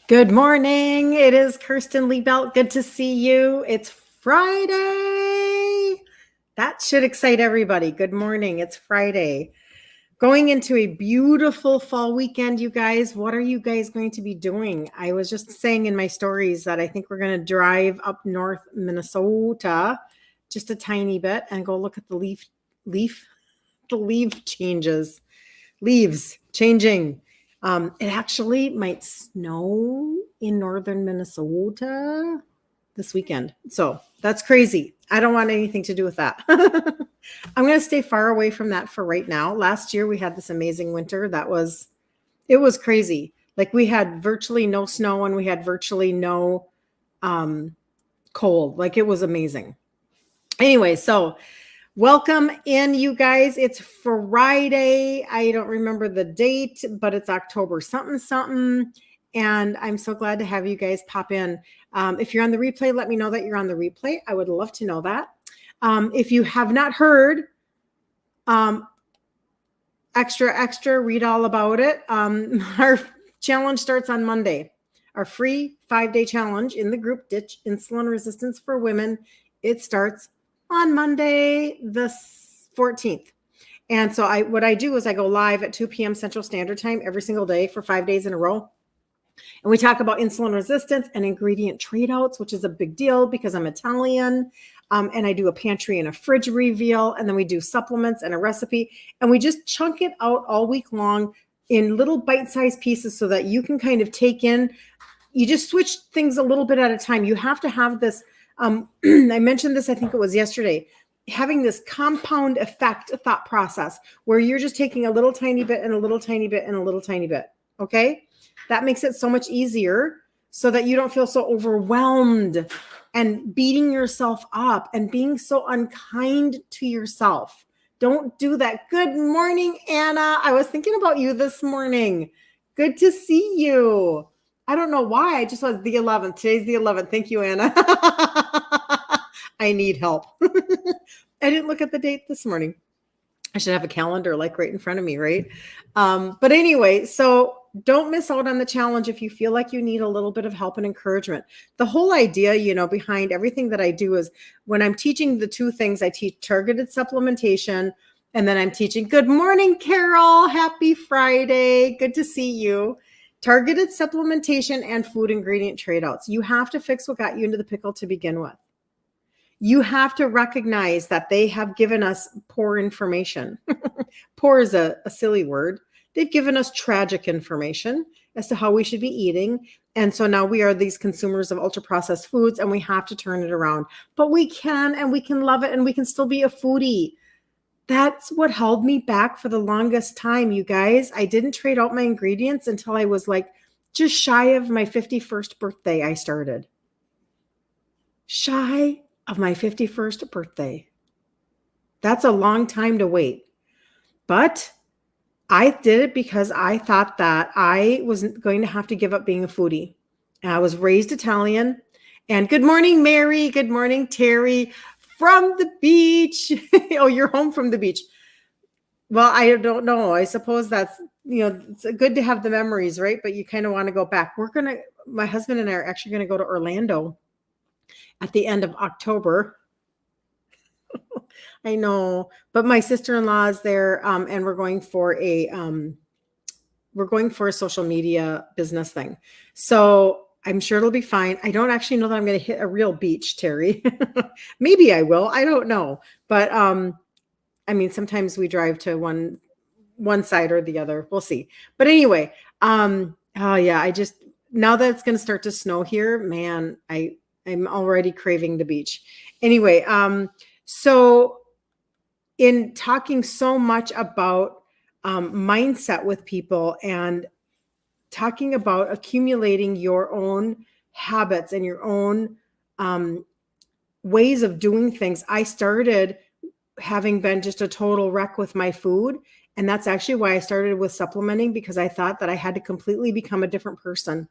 Good morning. It is Kirsten Liebelt. Good to see you. It's Friday. That should excite everybody. Good morning. It's Friday. Going into a beautiful fall weekend, you guys. What are you guys going to be doing? I was just saying in my stories that I think we're going to drive up north Minnesota just a tiny bit and go look at the leaf changes. Leaves changing. It actually might snow in northern Minnesota this weekend. So that's crazy. I don't want anything to do with that. I'm going to stay far away from that for right now. Last year we had this amazing winter. It was crazy. Like we had virtually no snow and we had virtually no cold. Like it was amazing. Anyway, so welcome in, you guys. It's Friday. I don't remember the date, but it's October something. And I'm so glad to have you guys pop in. If you're on the replay, let me know that you're on the replay. I would love to know that. If you have not heard, extra, read all about it. Our challenge starts on Monday. Our free 5-day challenge in the group Ditch Insulin Resistance for Women. It starts on Monday, the 14th. And so what I do is I go live at 2 p.m. Central Standard Time every single day for 5 days in a row. And we talk about insulin resistance and ingredient trade outs, which is a big deal because I'm Italian. And I do a pantry and a fridge reveal. And then we do supplements and a recipe. And we just chunk it out all week long in little bite-sized pieces so that you can kind of take in. You just switch things a little bit at a time. You have to have this. I mentioned this, I think it was yesterday, having this compound effect thought process where you're just taking a little tiny bit and a little tiny bit and a little tiny bit. Okay. That makes it so much easier so that you don't feel so overwhelmed and beating yourself up and being so unkind to yourself. Don't do that. Good morning, Anna. I was thinking about you this morning. Good to see you. I don't know why. I just was the 11th. Today's the 11th. Thank you, Anna. I need help. I didn't look at the date this morning. I should have a calendar like right in front of me, right? But anyway, so don't miss out on the challenge if you feel like you need a little bit of help and encouragement. The whole idea, behind everything that I do is when I'm teaching the two things, I teach targeted supplementation, and then I'm teaching, good morning, Carol. Happy Friday. Good to see you. Targeted supplementation and food ingredient trade outs. You have to fix what got you into the pickle to begin with. You have to recognize that they have given us poor information. Poor is a silly word. They've given us tragic information as to how we should be eating. And so now we are these consumers of ultra processed foods and we have to turn it around. But we can, and we can love it, and we can still be a foodie. That's what held me back for the longest time, you guys. I didn't trade out my ingredients until I was like just shy of my 51st birthday. I started. Shy of my 51st birthday. That's a long time to wait. But I did it because I thought that I wasn't going to have to give up being a foodie. And I was raised Italian. And good morning, Mary. Good morning, Terry. From the beach. Oh, you're home from the beach. Well, I don't know. I suppose that's, it's good to have the memories, right? But you kind of want to go back. My husband and I are actually going to go to Orlando at the end of October. I know, but my sister-in-law is there, and we're going for a social media business thing. So I'm sure it'll be fine. I don't actually know that I'm going to hit a real beach, Terry. Maybe I will. I don't know. But sometimes we drive to one side or the other. We'll see. But anyway, now that it's going to start to snow here, man, I'm already craving the beach. Anyway, so in talking so much about mindset with people and talking about accumulating your own habits and your own ways of doing things, I started having been just a total wreck with my food. And that's actually why I started with supplementing, because I thought that I had to completely become a different person.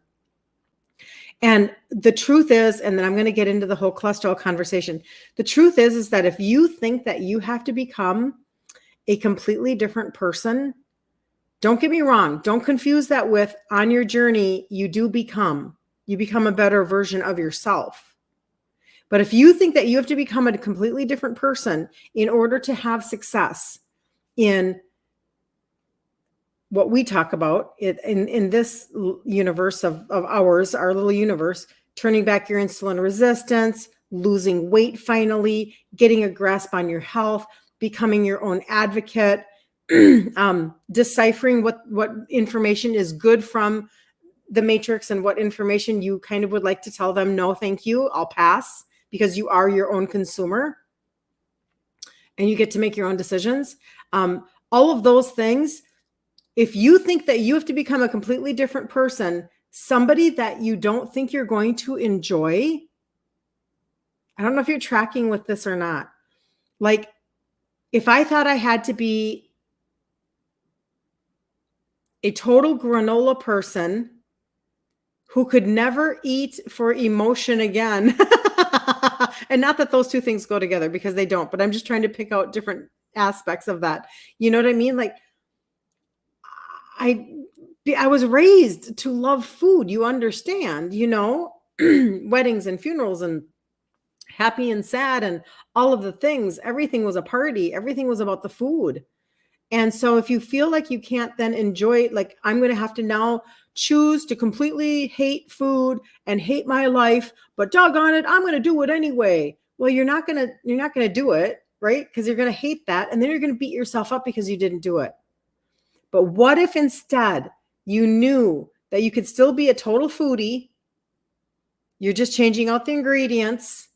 And the truth is, and then I'm going to get into the whole cholesterol conversation. The truth is that if you think that you have to become a completely different person, Don't get me wrong. Don't confuse that with on your journey, you become a better version of yourself. But if you think that you have to become a completely different person in order to have success in what we talk about in this universe of ours, our little universe, turning back your insulin resistance, losing weight finally, getting a grasp on your health, becoming your own advocate, deciphering what information is good from the matrix and what information you kind of would like to tell them, no, thank you, I'll pass, because you are your own consumer and you get to make your own decisions. All of those things, if you think that you have to become a completely different person, somebody that you don't think you're going to enjoy, I don't know if you're tracking with this or not. Like, if I thought I had to be a total granola person who could never eat for emotion again, and not that those two things go together, because they don't, but I'm just trying to pick out different aspects of that. You know what I mean? Like, I was raised to love food. You understand, weddings and funerals and happy and sad and all of the things. Everything was a party. Everything was about the food. And so if you feel like you can't then enjoy, like, I'm going to have to now choose to completely hate food and hate my life, but doggone it, I'm going to do it anyway. Well, you're not going to do it, right? Because you're going to hate that. And then you're going to beat yourself up because you didn't do it. But what if instead you knew that you could still be a total foodie? You're just changing out the ingredients.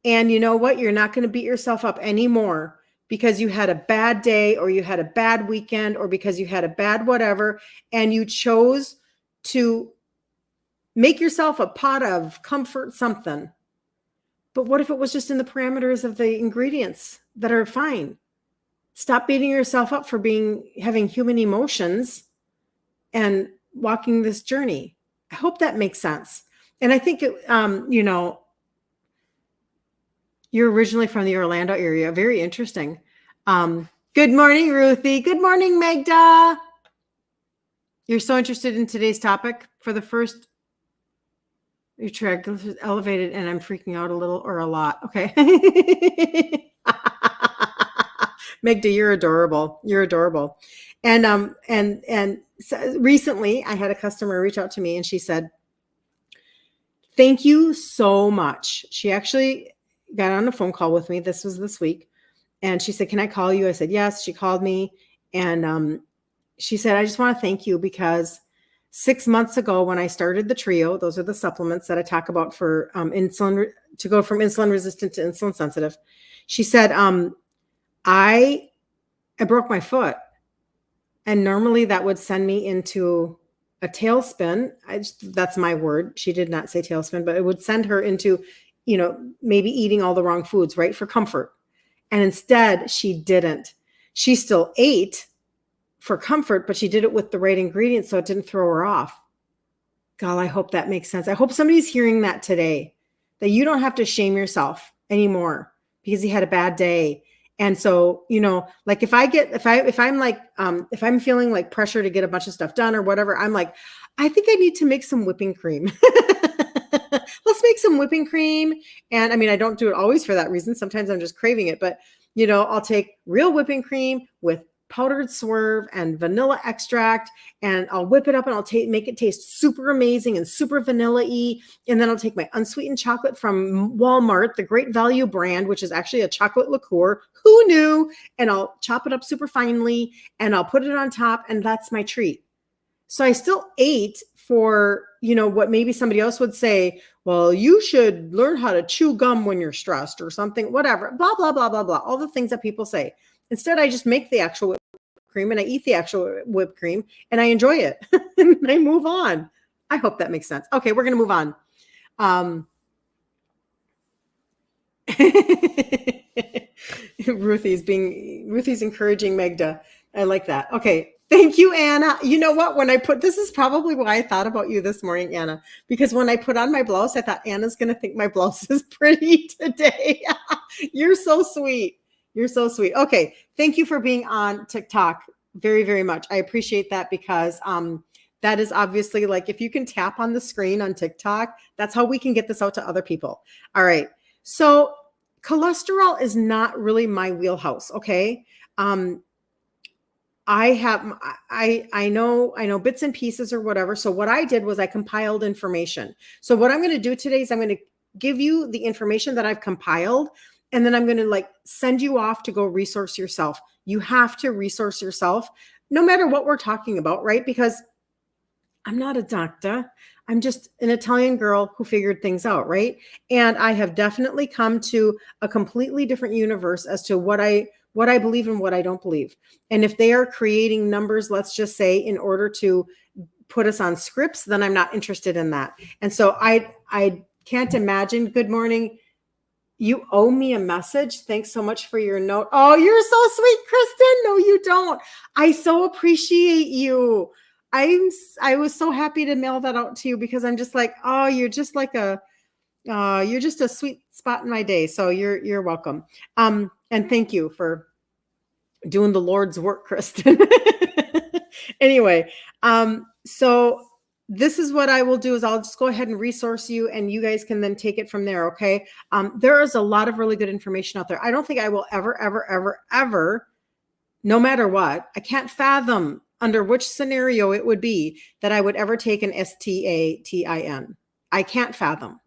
And you know what? You're not going to beat yourself up anymore because you had a bad day or you had a bad weekend or because you had a bad whatever, and you chose to make yourself a pot of comfort something. But what if it was just in the parameters of the ingredients that are fine? Stop beating yourself up for having human emotions and walking this journey. I hope that makes sense. And I think, you're originally from the Orlando area. Very interesting. Good morning, Ruthie. Good morning, Magda. You're so interested in today's topic. For the first, your triglycerides elevated, and I'm freaking out a little or a lot. Okay. Magda, you're adorable. You're adorable. And so recently I had a customer reach out to me and she said, thank you so much. She actually got on a phone call with me. This was this week. And she said, can I call you? I said, yes. She called me. And she said, I just want to thank you because 6 months ago when I started the trio, those are the supplements that I talk about for insulin, to go from insulin resistant to insulin sensitive. She said, I broke my foot, and normally that would send me into a tailspin. That's my word. She did not say tailspin, but it would send her into, maybe eating all the wrong foods, right? For comfort. And instead she didn't. She still ate for comfort, but she did it with the right ingredients. So it didn't throw her off. God, I hope that makes sense. I hope somebody's hearing that today, that you don't have to shame yourself anymore because you had a bad day. And so, like if I'm feeling like pressure to get a bunch of stuff done or whatever, I'm like, I think I need to make some whipping cream. Let's make some whipping cream. And I mean, I don't do it always for that reason. Sometimes I'm just craving it, but I'll take real whipping cream with powdered swerve and vanilla extract, and I'll whip it up and I'll make it taste super amazing and super vanilla-y. And then I'll take my unsweetened chocolate from Walmart, the Great Value brand, which is actually a chocolate liqueur. Who knew? And I'll chop it up super finely and I'll put it on top, and that's my treat. So I still ate for, what maybe somebody else would say, well, you should learn how to chew gum when you're stressed or something, whatever, blah, blah, blah, blah, blah. All the things that people say. Instead, I just make the actual whipped cream and I eat the actual whipped cream and I enjoy it and I move on. I hope that makes sense. Okay, we're going to move on. Ruthie's encouraging Magda. I like that. Okay. Thank you, Anna. You know what? This is probably why I thought about you this morning, Anna, because when I put on my blouse, I thought Anna's going to think my blouse is pretty today. You're so sweet. You're so sweet. Okay. Thank you for being on TikTok. very, very much. I appreciate that because that is obviously like if you can tap on the screen on TikTok, that's how we can get this out to other people. All right. So cholesterol is not really my wheelhouse. Okay. I know bits and pieces or whatever. So what I did was I compiled information. So what I'm going to do today is I'm going to give you the information that I've compiled, and then I'm going to like send you off to go resource yourself. You have to resource yourself no matter what we're talking about, right? Because I'm not a doctor. I'm just an Italian girl who figured things out, right? And I have definitely come to a completely different universe as to what I believe and what I don't believe. And if they are creating numbers, let's just say, in order to put us on scripts, then I'm not interested in that. And so I can't imagine. Good morning. You owe me a message. Thanks so much for your note. Oh, you're so sweet, Kristen. No, you don't. I so appreciate you. I was so happy to mail that out to you because I'm just like, oh, you're just a sweet spot in my day. So you're welcome. And thank you for doing the Lord's work, Kristen. Anyway, so this is what I will do is I'll just go ahead and resource you and you guys can then take it from there. Okay. There is a lot of really good information out there. I don't think I will ever, no matter what, I can't fathom under which scenario it would be that I would ever take an statin. I can't fathom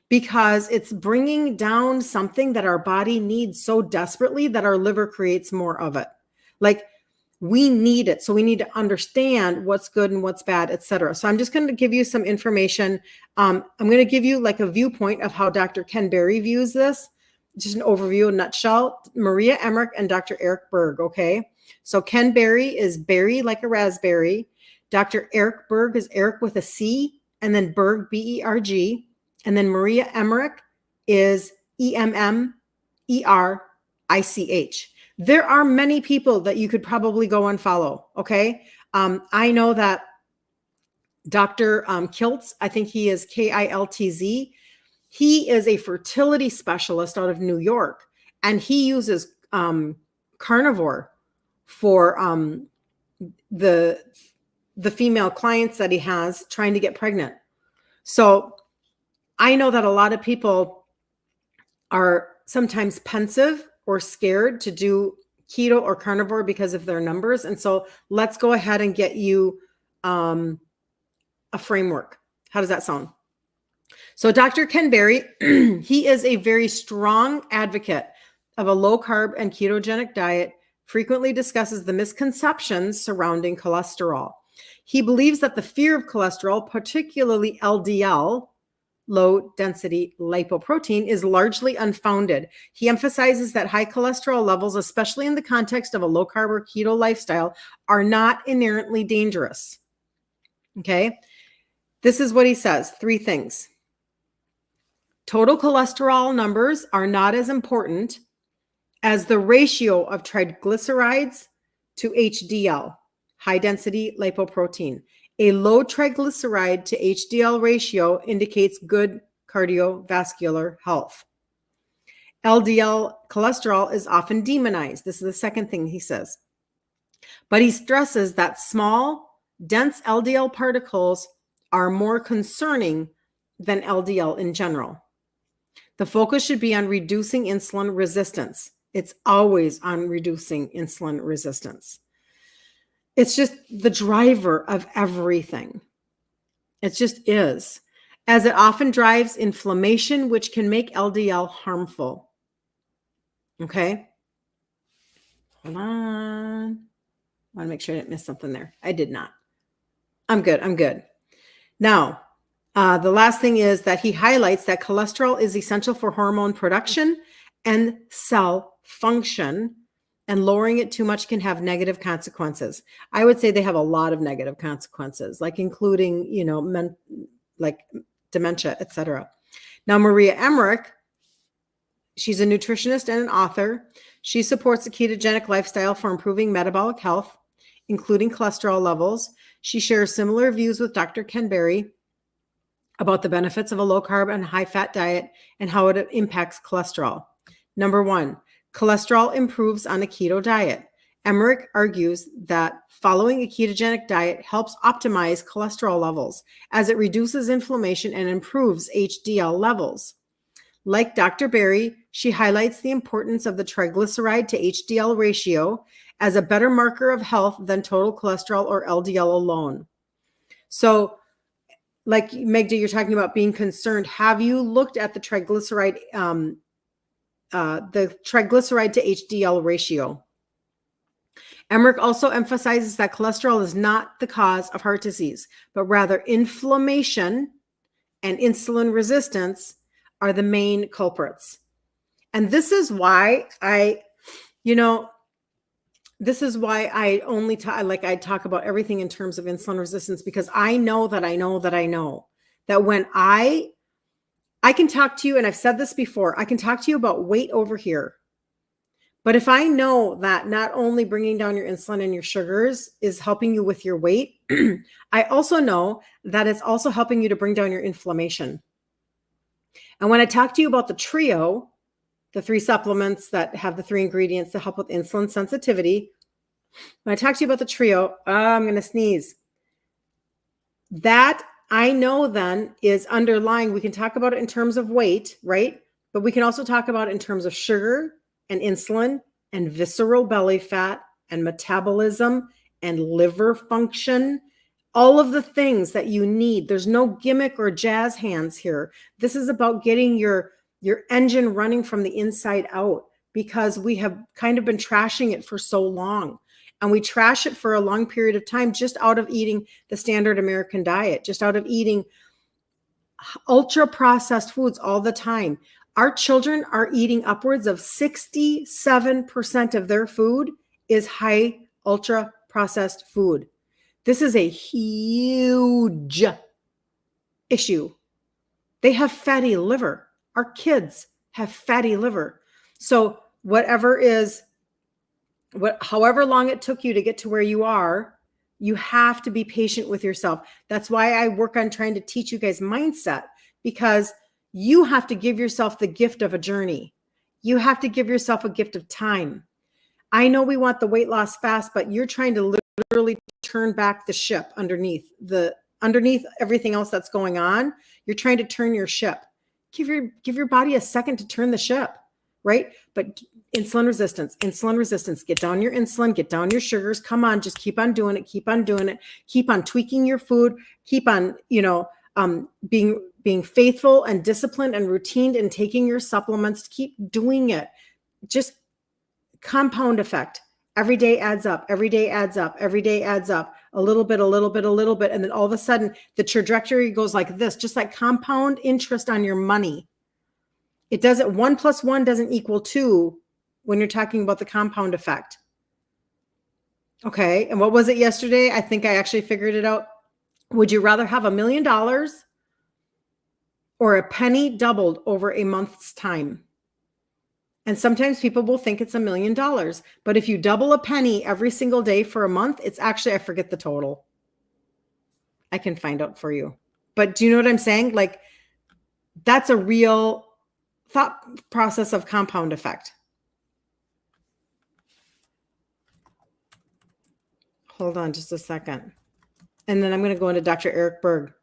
because it's bringing down something that our body needs so desperately that our liver creates more of it. Like we need it. So we need to understand what's good and what's bad, et cetera. So I'm just going to give you some information. I'm going to give you like a viewpoint of how Dr. Ken Berry views this. Just an overview, a nutshell. Maria Emmerich and Dr. Eric Berg. Okay. So Ken Berry is berry like a raspberry. Dr. Eric Berg is Eric with a C and then Berg, B-E-R-G. And then Maria Emmerich is E-M-M-E-R-I-C-H. There are many people that you could probably go and follow. Okay. I know that Dr. Kiltz, I think he is K-I-L-T-Z. He is a fertility specialist out of New York, and he uses carnivore for the female clients that he has trying to get pregnant. So I know that a lot of people are sometimes pensive or scared to do keto or carnivore because of their numbers. And so let's go ahead and get you a framework. How does that sound? So Dr. Ken Berry, he is a very strong advocate of a low carb and ketogenic diet, frequently discusses the misconceptions surrounding cholesterol. He believes that the fear of cholesterol, particularly LDL, low density lipoprotein, is largely unfounded. He emphasizes that high cholesterol levels, especially in the context of a low carb or keto lifestyle, are not inherently dangerous. Okay. This is what he says. 3 things. Total cholesterol numbers are not as important as the ratio of triglycerides to HDL, high density lipoprotein. A low triglyceride to HDL ratio indicates good cardiovascular health. LDL cholesterol is often demonized. This is the second thing he says. But he stresses that small, dense LDL particles are more concerning than LDL in general. The focus should be on reducing insulin resistance. It's always on reducing insulin resistance. It's just the driver of everything. It just is, as it often drives inflammation, which can make LDL harmful. Okay. Hold on. I want to make sure I didn't miss something there. I did not. I'm good. Now, the last thing is that he highlights that cholesterol is essential for hormone production and cell function, and lowering it too much can have negative consequences. I would say they have a lot of negative consequences, like including, like dementia, etc. Now, Maria Emmerich, she's a nutritionist and an author. She supports a ketogenic lifestyle for improving metabolic health, including cholesterol levels. She shares similar views with Dr. Ken Berry about the benefits of a low carb and high fat diet and how it impacts cholesterol. Number 1, cholesterol improves on a keto diet. Emmerich argues that following a ketogenic diet helps optimize cholesterol levels as it reduces inflammation and improves HDL levels. Like Dr. Berry, she highlights the importance of the triglyceride to HDL ratio as a better marker of health than total cholesterol or LDL alone. So, like Megda, you're talking about being concerned. Have you looked at the triglyceride to HDL ratio? Emmerich also emphasizes that cholesterol is not the cause of heart disease, but rather inflammation and insulin resistance are the main culprits. And this is why I only I talk about everything in terms of insulin resistance, because I know that when I can talk to you, and I've said this before, I can talk to you about weight over here. But if I know that not only bringing down your insulin and your sugars is helping you with your weight, I also know that it's also helping you to bring down your inflammation. And when I talk to you about the trio, the 3 supplements that have the 3 ingredients to help with insulin sensitivity, when I talk to you about the trio, I'm going to sneeze. That I know then is underlying. We can talk about it in terms of weight, right? But we can also talk about it in terms of sugar and insulin and visceral belly fat and metabolism and liver function, all of the things that you need. There's no gimmick or jazz hands here. This is about getting your engine running from the inside out, because we have kind of been trashing it for so long. And we trash it for a long period of time just out of eating the standard American diet, just out of eating ultra processed foods all the time. Our children are eating upwards of 67% of their food is high ultra processed food. This is a huge issue. They have fatty liver. Our kids have fatty liver. So however long it took you to get to where you are, you have to be patient with yourself. That's why I work on trying to teach you guys mindset, because you have to give yourself the gift of a journey. You have to give yourself a gift of time. I know we want the weight loss fast, but you're trying to literally turn back the ship underneath everything else that's going on. You're trying to turn your ship. Give your body a second to turn the ship, right? But insulin resistance, get down your insulin, get down your sugars. Come on, just keep on doing it. Keep on tweaking your food. Keep on, being faithful and disciplined and routine in taking your supplements. Keep doing it. Just compound effect. Every day adds up. Every day adds up. Every day adds up. A little bit. And then all of a sudden the trajectory goes like this, just like compound interest on your money. It doesn't, 1 + 1 doesn't equal 2 when you're talking about the compound effect. Okay. And what was it yesterday? I think I actually figured it out. Would you rather have $1 million or a penny doubled over a month's time? And sometimes people will think it's $1 million, but if you double a penny every single day for a month, it's actually, I forget the total. I can find out for you. But do you know what I'm saying? Like, that's a real thought process of compound effect. Hold on just a second. And then I'm going to go into Dr. Eric Berg.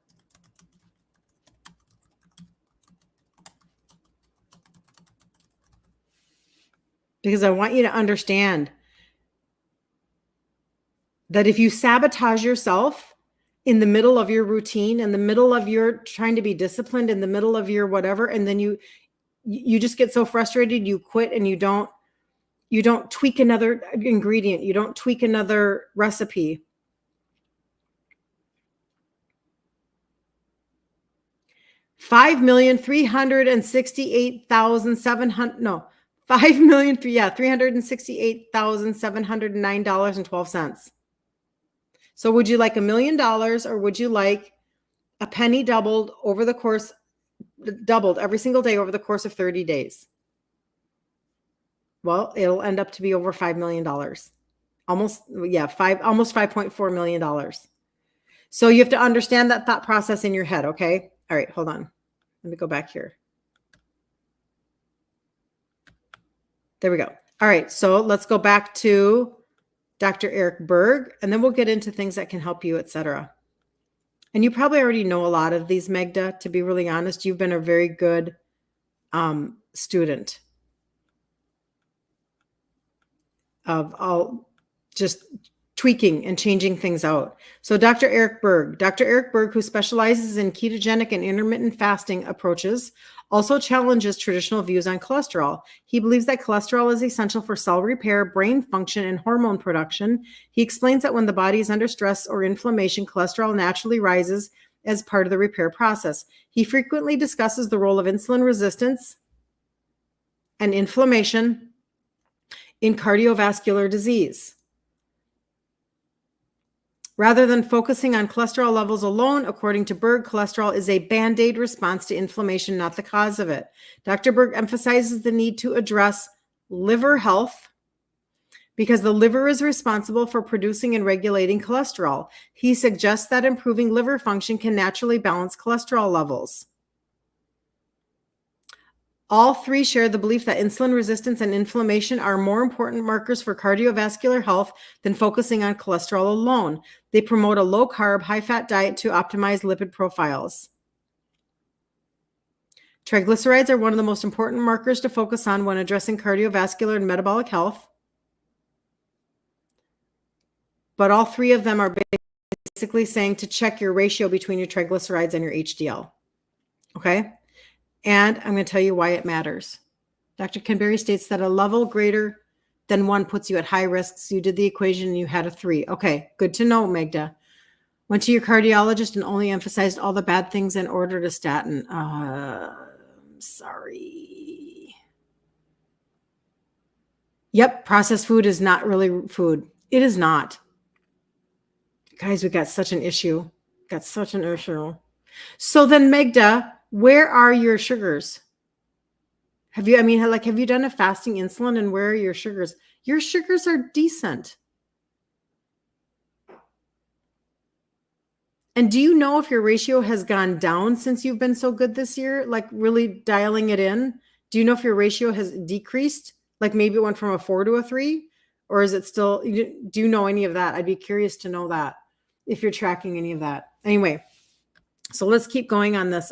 Because I want you to understand that if you sabotage yourself in the middle of your routine, in the middle of your trying to be disciplined, in the middle of your whatever, and then you just get so frustrated, you quit, and you don't tweak another ingredient, you don't tweak another recipe. $368,709.12. So would you like $1 million, or would you like a penny doubled every single day over the course of 30 days? Well, it'll end up to be over $5 million. Almost $5.4 million. So you have to understand that thought process in your head. Okay. All right. Hold on. Let me go back here. There we go. All right. So let's go back to Dr. Eric Berg, and then we'll get into things that can help you, etc. And you probably already know a lot of these, Magda, to be really honest. You've been a very good student of all just tweaking and changing things out. So Dr. Eric Berg, who specializes in ketogenic and intermittent fasting approaches, also challenges traditional views on cholesterol. He believes that cholesterol is essential for cell repair, brain function, and hormone production. He explains that when the body is under stress or inflammation, cholesterol naturally rises as part of the repair process. He frequently discusses the role of insulin resistance and inflammation in cardiovascular disease. Rather than focusing on cholesterol levels alone, according to Berg, cholesterol is a band-aid response to inflammation, not the cause of it. Dr. Berg emphasizes the need to address liver health because the liver is responsible for producing and regulating cholesterol. He suggests that improving liver function can naturally balance cholesterol levels. All three share the belief that insulin resistance and inflammation are more important markers for cardiovascular health than focusing on cholesterol alone. They promote a low-carb, high-fat diet to optimize lipid profiles. Triglycerides are one of the most important markers to focus on when addressing cardiovascular and metabolic health. But all three of them are basically saying to check your ratio between your triglycerides and your HDL. Okay? And I'm going to tell you why it matters. Dr. Canberry states that a level greater than 1 puts you at high risks. You did the equation and you had a 3. Okay, good to know, Magda. Went to your cardiologist and only emphasized all the bad things and ordered a statin. Sorry. Yep, processed food is not really food. It is not. Guys, we got such an issue. So then, Magda, where are your sugars? Have you done a fasting insulin and where are your sugars? Your sugars are decent. And do you know if your ratio has gone down since you've been so good this year? Like really dialing it in? Do you know if your ratio has decreased? Like maybe it went from a 4 to a 3? Or is it still, do you know any of that? I'd be curious to know that if you're tracking any of that. Anyway, so let's keep going on this.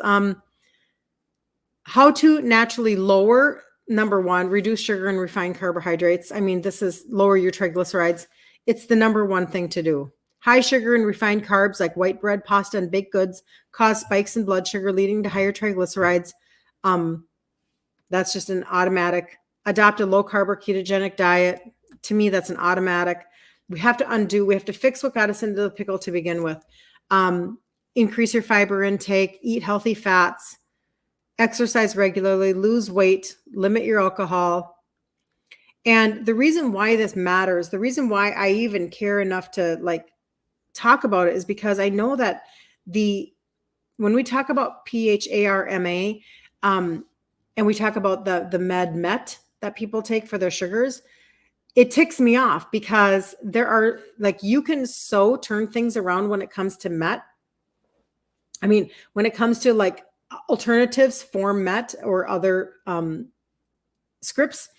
How to naturally lower, number one, reduce sugar and refined carbohydrates. I mean, this is lower your triglycerides. It's the number one thing to do. High sugar and refined carbs like white bread, pasta, and baked goods cause spikes in blood sugar, leading to higher triglycerides. That's just an automatic. Adopt a low-carb or ketogenic diet. To me, that's an automatic. We have to fix what got us into the pickle to begin with. Increase your fiber intake, eat healthy fats, exercise regularly, lose weight, limit your alcohol. And the reason why this matters, the reason why I even care enough to talk about it is because I know that when we talk about PHARMA, and we talk about the MET that people take for their sugars, it ticks me off because there are you can so turn things around when it comes to MET. I mean, when it comes to alternatives for MET or other scripts,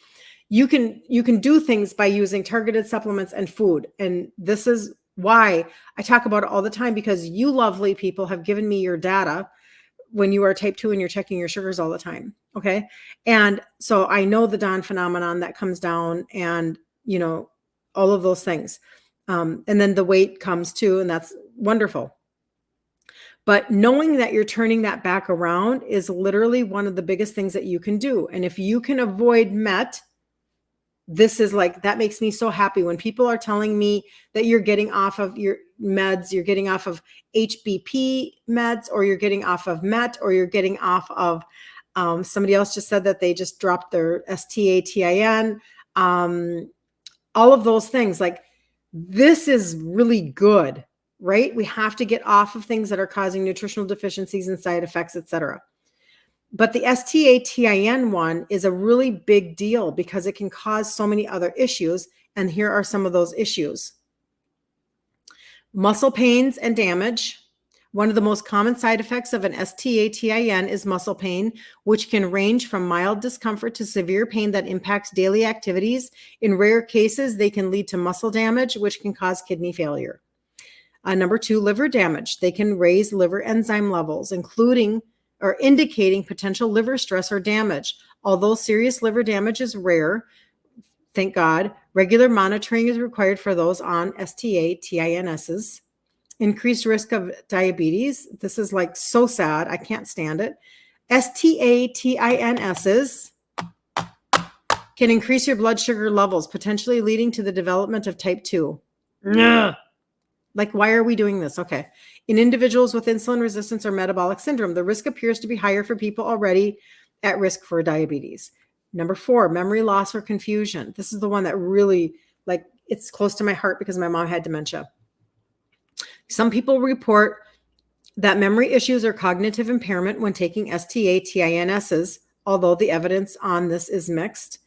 you can do things by using targeted supplements and food. And this is why I talk about it all the time, because you lovely people have given me your data when you are type 2 and you're checking your sugars all the time. Okay. And so I know the Dawn phenomenon that comes down and, all of those things. And then the weight comes too, and that's wonderful. But knowing that you're turning that back around is literally one of the biggest things that you can do. And if you can avoid MET, this is that makes me so happy when people are telling me that you're getting off of your meds, you're getting off of HBP meds, or you're getting off of MET, or you're getting off of, somebody else just said that they just dropped their STATIN, all of those things. This is really good, right? We have to get off of things that are causing nutritional deficiencies and side effects, etc. But the STATIN one is a really big deal because it can cause so many other issues. And here are some of those issues: muscle pains and damage, One of the most common side effects of an STATIN is muscle pain, which can range from mild discomfort to severe pain that impacts daily activities. In rare cases, they can lead to muscle damage, which can cause kidney failure. Number 2, liver damage. They can raise liver enzyme levels, including or indicating potential liver stress or damage. Although serious liver damage is rare, thank God, regular monitoring is required for those on STATINs. Increased risk of diabetes. This is like so sad. I can't stand it. STATINs can increase your blood sugar levels, potentially leading to the development of type 2. Yeah. Like, why are we doing this? Okay. In individuals with insulin resistance or metabolic syndrome, the risk appears to be higher for people already at risk for diabetes. Number 4, memory loss or confusion. This is the one that really, like, it's close to my heart because my mom had dementia. Some people report that memory issues or cognitive impairment when taking STATINs, although the evidence on this is mixed.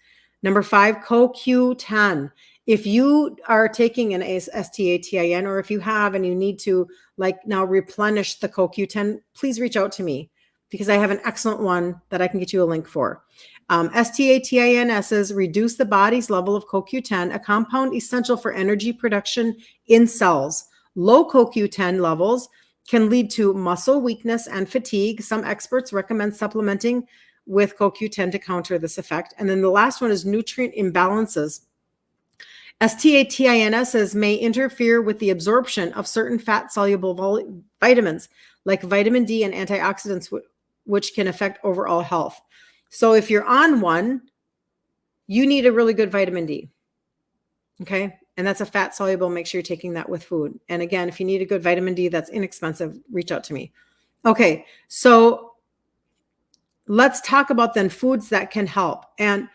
Number 5, CoQ10. If you are taking an STATIN, or if you have and you need to like now replenish the CoQ10, please reach out to me because I have an excellent one that I can get you a link for. STATINs reduce the body's level of CoQ10, a compound essential for energy production in cells. Low CoQ10 levels can lead to muscle weakness and fatigue. Some experts recommend supplementing with CoQ10 to counter this effect. And then the last one is nutrient imbalances. STATINs may interfere with the absorption of certain fat-soluble vitamins like vitamin D and antioxidants, which can affect overall health. So if you're on one, you need a really good vitamin D. Okay. And that's a fat soluble. Make sure you're taking that with food. And again, if you need a good vitamin D that's inexpensive, reach out to me. Okay. So let's talk about then foods that can help. And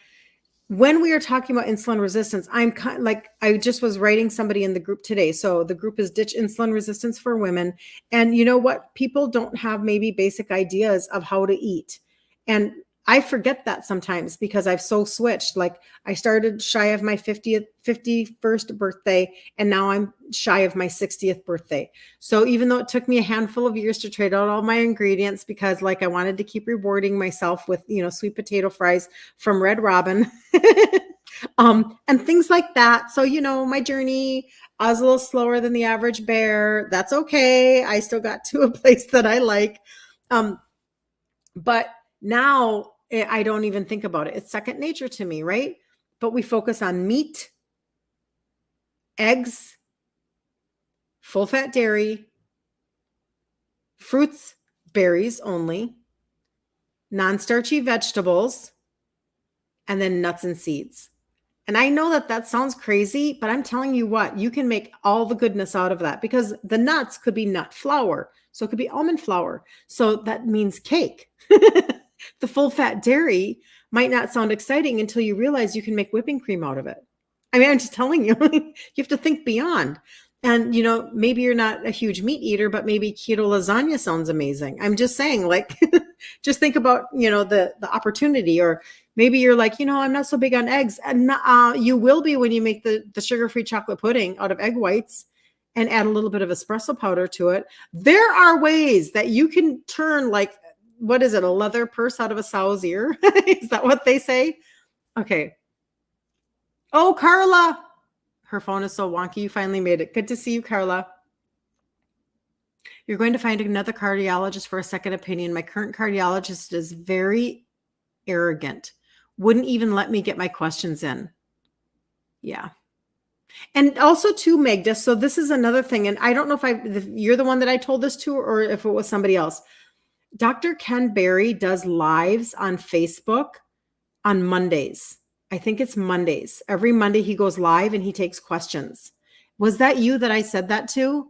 when we are talking about insulin resistance, I'm kind of like, I just was writing somebody in the group today. So the group is Ditch Insulin Resistance for Women. And you know what? People don't have maybe basic ideas of how to eat. And I forget that sometimes because I've so switched. Like I started shy of my 51st birthday, and now I'm shy of my 60th birthday. So even though it took me a handful of years to trade out all my ingredients because like I wanted to keep rewarding myself with, sweet potato fries from Red Robin and things like that. So, my journey, I was a little slower than the average bear. That's okay. I still got to a place that I like. But now I don't even think about it. It's second nature to me, right? But we focus on meat, eggs, full fat dairy, fruits, berries only, non-starchy vegetables, and then nuts and seeds. And I know that sounds crazy, but I'm telling you what, you can make all the goodness out of that because the nuts could be nut flour. So it could be almond flour. So that means cake. The full fat dairy might not sound exciting until you realize you can make whipping cream out of it. I mean, I'm just telling you, you have to think beyond. And, maybe you're not a huge meat eater, but maybe keto lasagna sounds amazing. I'm just saying, like, just think about, the opportunity. Or maybe you're like, I'm not so big on eggs. And you will be when you make the sugar-free chocolate pudding out of egg whites and add a little bit of espresso powder to it. There are ways that you can turn like, what is it? A leather purse out of a sow's ear? Is that what they say? Okay. Oh, Carla. Her phone is so wonky. You finally made it. Good to see you, Carla. You're going to find another cardiologist for a second opinion. My current cardiologist is very arrogant. Wouldn't even let me get my questions in. Yeah. And also too, Magda. So this is another thing. And I don't know if you're the one that I told this to or if it was somebody else. Dr. Ken Berry does lives on Facebook on Mondays. I think it's Mondays. Every Monday he goes live and he takes questions. Was that you that I said that to?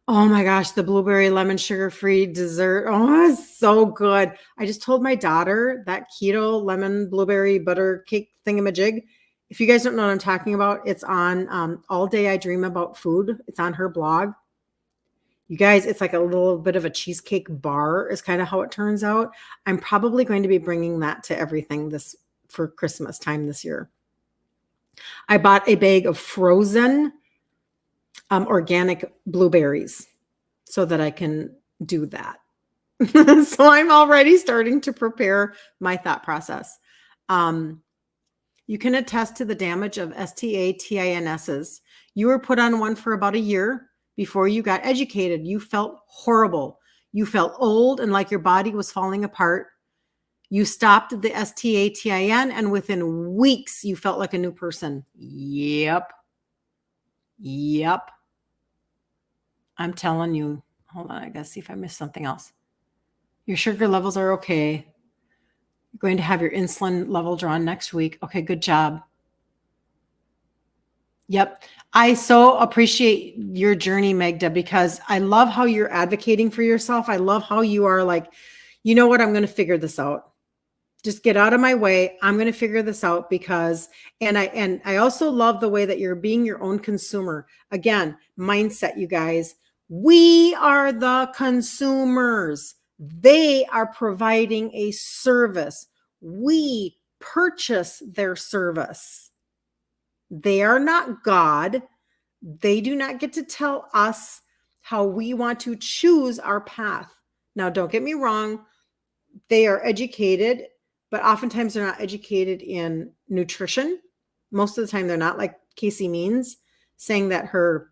Oh my gosh, the blueberry lemon sugar-free dessert. Oh, it's so good. I just told my daughter that keto lemon blueberry butter cake thingamajig. If you guys don't know what I'm talking about, it's on All Day I Dream About Food. It's on her blog. You guys, it's like a little bit of a cheesecake bar is kind of how it turns out. I'm probably going to be bringing that to everything for Christmas time this year. I bought a bag of frozen organic blueberries. so that I can do that. So I'm already starting to prepare my thought process. You can attest to the damage of STATINSs. You were put on one for about a year before you got educated. You felt horrible. You felt old and like your body was falling apart. You stopped the STATIN, and within weeks, you felt like a new person. Yep. I'm telling you. Hold on, I gotta see if I missed something else. Your sugar levels are okay. You're going to have your insulin level drawn next week. Okay, good job. Yep. I so appreciate your journey, Magda, because I love how you're advocating for yourself. I love how you are like, you know what? I'm going to figure this out. Just get out of my way. I'm going to figure this out because, and I also love the way that you're being your own consumer. Again, mindset, you guys. We are the consumers. They are providing a service. We purchase their service. They are not God. They do not get to tell us how we want to choose our path. Now, don't get me wrong. They are educated, but oftentimes they're not educated in nutrition. Most of the time they're not, like Casey Means saying that her,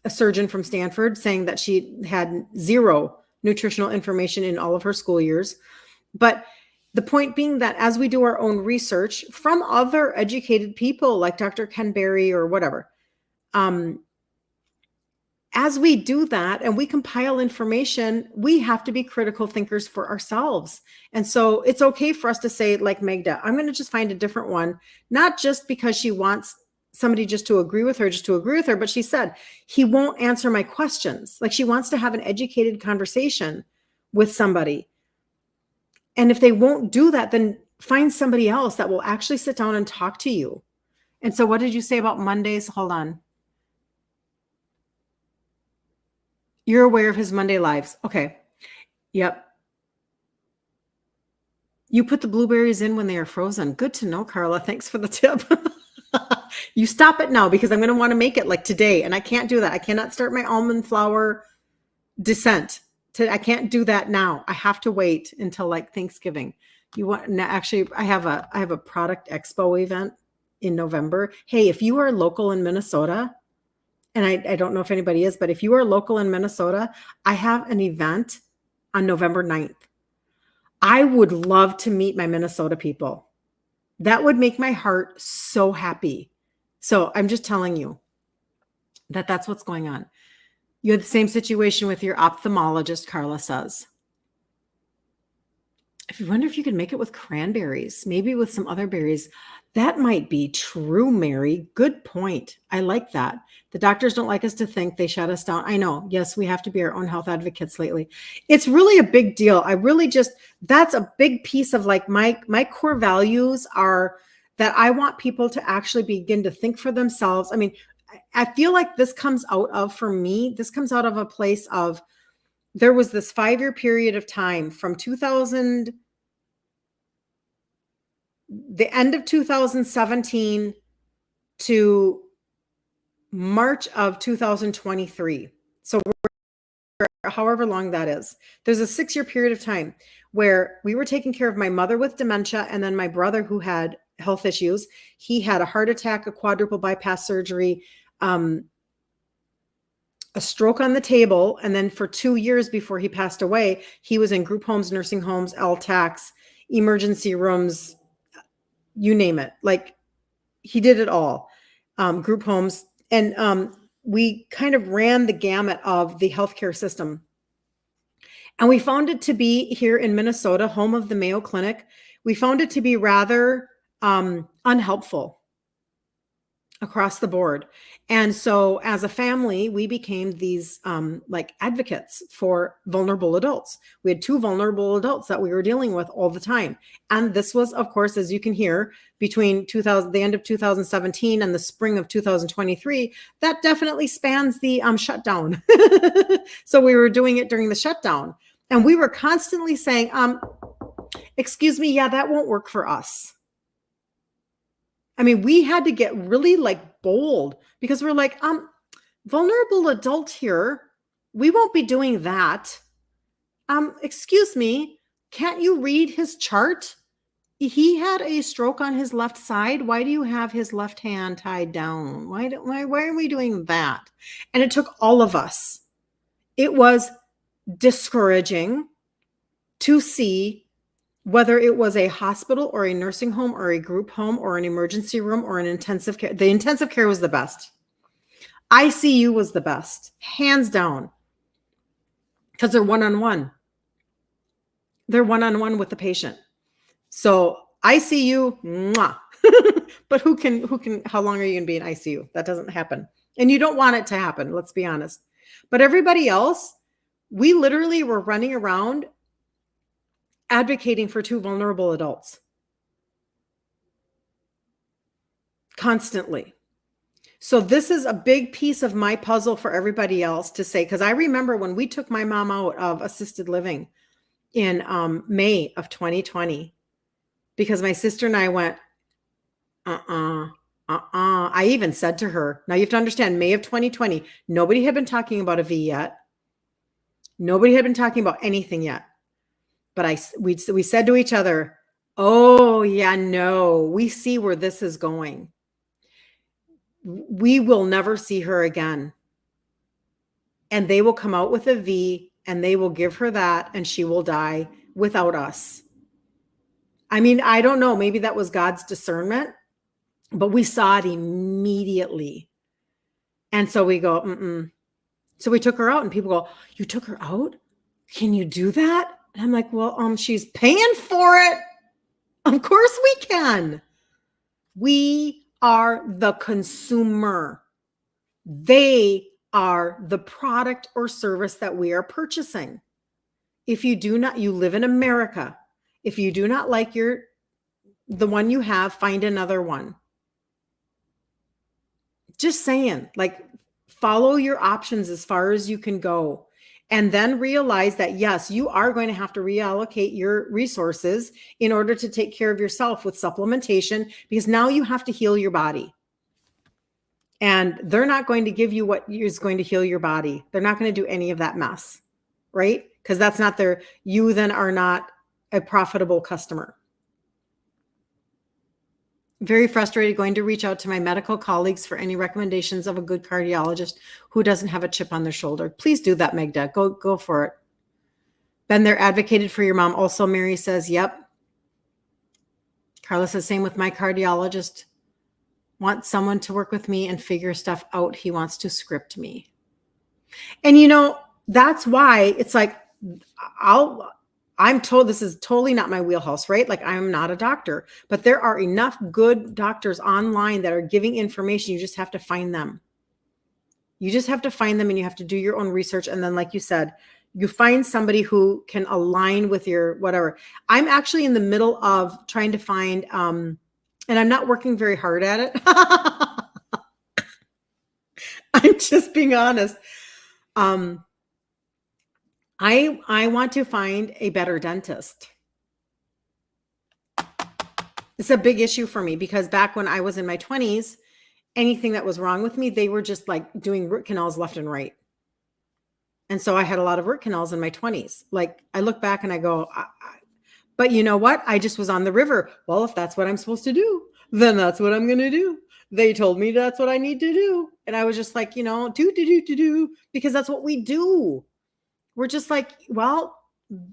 a surgeon from Stanford saying that she had zero nutritional information in all of her school years. But the point being that as we do our own research from other educated people like Dr. Ken Berry or whatever, as we do that and we compile information, we have to be critical thinkers for ourselves. And so it's okay for us to say, like Magda, I'm going to just find a different one, not just because she wants somebody just to agree with her, but she said, he won't answer my questions. Like she wants to have an educated conversation with somebody. And if they won't do that, then find somebody else that will actually sit down and talk to you. And so what did you say about Mondays? Hold on. You're aware of his Monday lives. Okay. Yep. You put the blueberries in when they are frozen. Good to know, Carla. Thanks for the tip. You stop it now because I'm going to want to make it like today. And I can't do that. I cannot start my almond flour descent. I can't do that now. I have to wait until like Thanksgiving. You want actually, I have a product expo event in November. Hey, if you are local in Minnesota, and I don't know if anybody is, but if you are local in Minnesota, I have an event on November 9th. I would love to meet my Minnesota people. That would make my heart so happy. So I'm just telling you that that's what's going on. You had the same situation with your ophthalmologist, Carla says. If you wonder if you could make it with cranberries, maybe with some other berries, that might be true, Mary. Good point. I like that. The doctors don't like us to think, they shut us down. I know. Yes, we have to be our own health advocates lately. It's really a big deal. That's a big piece of like my core values are that I want people to actually begin to think for themselves. I mean, I feel like this comes out of, for me, this comes out of a place of, there was this 5-year period of time from the end of 2017 to March of 2023. So however long that is, there's a 6-year period of time where we were taking care of my mother with dementia and then my brother who had health issues. He had a heart attack, a quadruple bypass surgery, a stroke on the table. And then for 2 years before he passed away, he was in group homes, nursing homes, LTACs, emergency rooms, you name it. Like he did it all, group homes. And we kind of ran the gamut of the healthcare system. And we found it to be here in Minnesota, home of the Mayo Clinic. We found it to be rather unhelpful across the board. And so as a family, we became these like advocates for vulnerable adults. We had 2 vulnerable adults that we were dealing with all the time. And this was, of course, as you can hear, between the end of 2017 and the spring of 2023, that definitely spans the shutdown. So we were doing it during the shutdown. And we were constantly saying, excuse me, yeah, that won't work for us. I mean, we had to get really like bold because we're like, vulnerable adult here. We won't be doing that. Excuse me, can't you read his chart? He had a stroke on his left side. Why do you have his left hand tied down? Why are we doing that? And it took all of us. It was discouraging to see whether it was a hospital or a nursing home or a group home or an emergency room or an intensive care. The intensive care was the best. ICU was the best, hands down, because they're one-on-one. They're one-on-one with the patient. So ICU, mwah. But how long are you going to be in ICU? That doesn't happen. And you don't want it to happen, let's be honest. But everybody else, we literally were running around advocating for two vulnerable adults constantly. So this is a big piece of my puzzle for everybody else to say, because I remember when we took my mom out of assisted living in May of 2020, because my sister and I went, I even said to her, now you have to understand, May of 2020, nobody had been talking about a V yet. Nobody had been talking about anything yet. But we said to each other, oh yeah, no, we see where this is going. We will never see her again. And they will come out with a V and they will give her that and she will die without us. I mean, I don't know, maybe that was God's discernment, but we saw it immediately. And so we go, So we took her out and people go, you took her out? Can you do that? And I'm like, well, she's paying for it. Of course we can. We are the consumer. They are the product or service that we are purchasing. If you do not, you live in America. If you do not like the one you have, find another one. Just saying, like, follow your options as far as you can go. And then realize that, yes, you are going to have to reallocate your resources in order to take care of yourself with supplementation, because now you have to heal your body. And they're not going to give you what is going to heal your body. They're not going to do any of that mess, right? Because that's not you then are not a profitable customer. Very frustrated, going to reach out to my medical colleagues for any recommendations of a good cardiologist who doesn't have a chip on their shoulder. Please do that, Magda. Go for it. Been there, advocated for your mom. Also, Mary says, yep. Carla says, same with my cardiologist. Want someone to work with me and figure stuff out. He wants to script me. And that's why it's like, I'm told this is totally not my wheelhouse, right? Like, I'm not a doctor, but there are enough good doctors online that are giving information. You just have to find them. You just have to find them and you have to do your own research. And then, like you said, you find somebody who can align with your whatever. I'm actually in the middle of trying to find, and I'm not working very hard at it. I'm just being honest. I want to find a better dentist. It's a big issue for me because back when I was in my 20s, anything that was wrong with me, they were just like doing root canals left and right. And so I had a lot of root canals in my 20s. Like, I look back and I go, but you know what? I just was on the river. Well, if that's what I'm supposed to do, then that's what I'm going to do. They told me that's what I need to do. And I was just like, do, because that's what we do. We're just like, well,